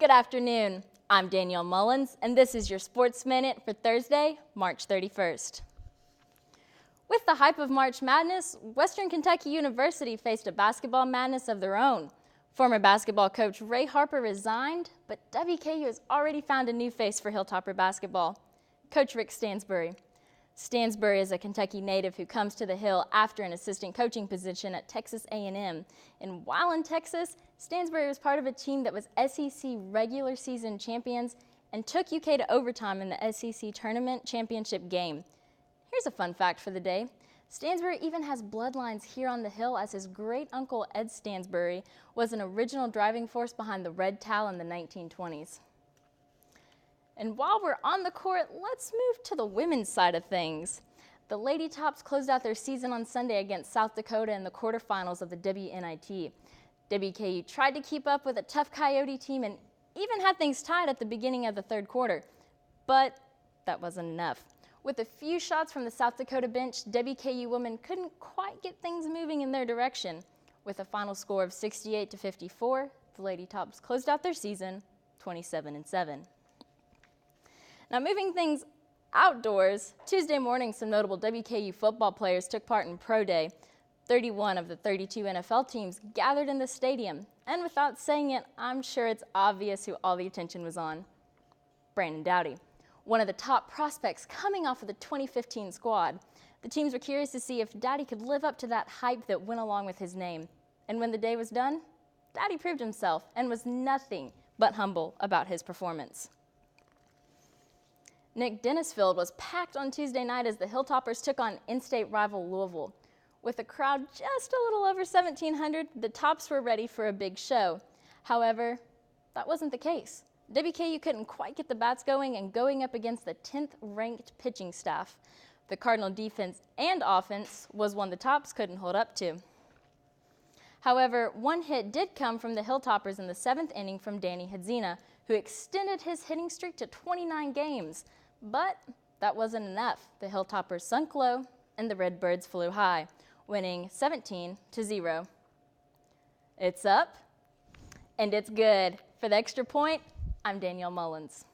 Good afternoon. I'm Danielle Mullins, and this is your Sports Minute for Thursday, March 31st. With the hype of March Madness, Western Kentucky University faced a basketball madness of their own. Former basketball coach Ray Harper resigned, but WKU has already found a new face for Hilltopper basketball, Coach Rick Stansbury. Stansbury is a Kentucky native who comes to the Hill after an assistant coaching position at Texas A&M. And while in Texas, Stansbury was part of a team that was SEC regular season champions and took UK to overtime in the SEC tournament championship game. Here's a fun fact for the day. Stansbury even has bloodlines here on the Hill, as his great-uncle Ed Stansbury was an original driving force behind the red towel in the 1920s. And while we're on the court, let's move to the women's side of things. The Lady Tops closed out their season on Sunday against South Dakota in the quarterfinals of the WNIT. WKU tried to keep up with a tough Coyote team and even had things tied at the beginning of the third quarter. But that wasn't enough. With a few shots from the South Dakota bench, WKU women couldn't quite get things moving in their direction. With a final score of 68-54, the Lady Tops closed out their season 27-7. Now, moving things outdoors, Tuesday morning some notable WKU football players took part in Pro Day. 31 of the 32 NFL teams gathered in the stadium, and without saying it, I'm sure it's obvious who all the attention was on. Brandon Doughty, one of the top prospects coming off of the 2015 squad. The teams were curious to see if Doughty could live up to that hype that went along with his name. And when the day was done, Doughty proved himself and was nothing but humble about his performance. Nick Dennisfield was packed on Tuesday night as the Hilltoppers took on in-state rival Louisville. With a crowd just a little over 1,700, the Tops were ready for a big show. However, that wasn't the case. WKU couldn't quite get the bats going and going up against the 10th-ranked pitching staff. The Cardinal defense and offense was one the Tops couldn't hold up to. However, one hit did come from the Hilltoppers in the 7th inning from Danny Hedzina, who extended his hitting streak to 29 games. But that wasn't enough. The Hilltoppers sunk low and the Redbirds flew high, winning 17-0. It's up and it's good. For the Extra Point, I'm Danielle Mullins.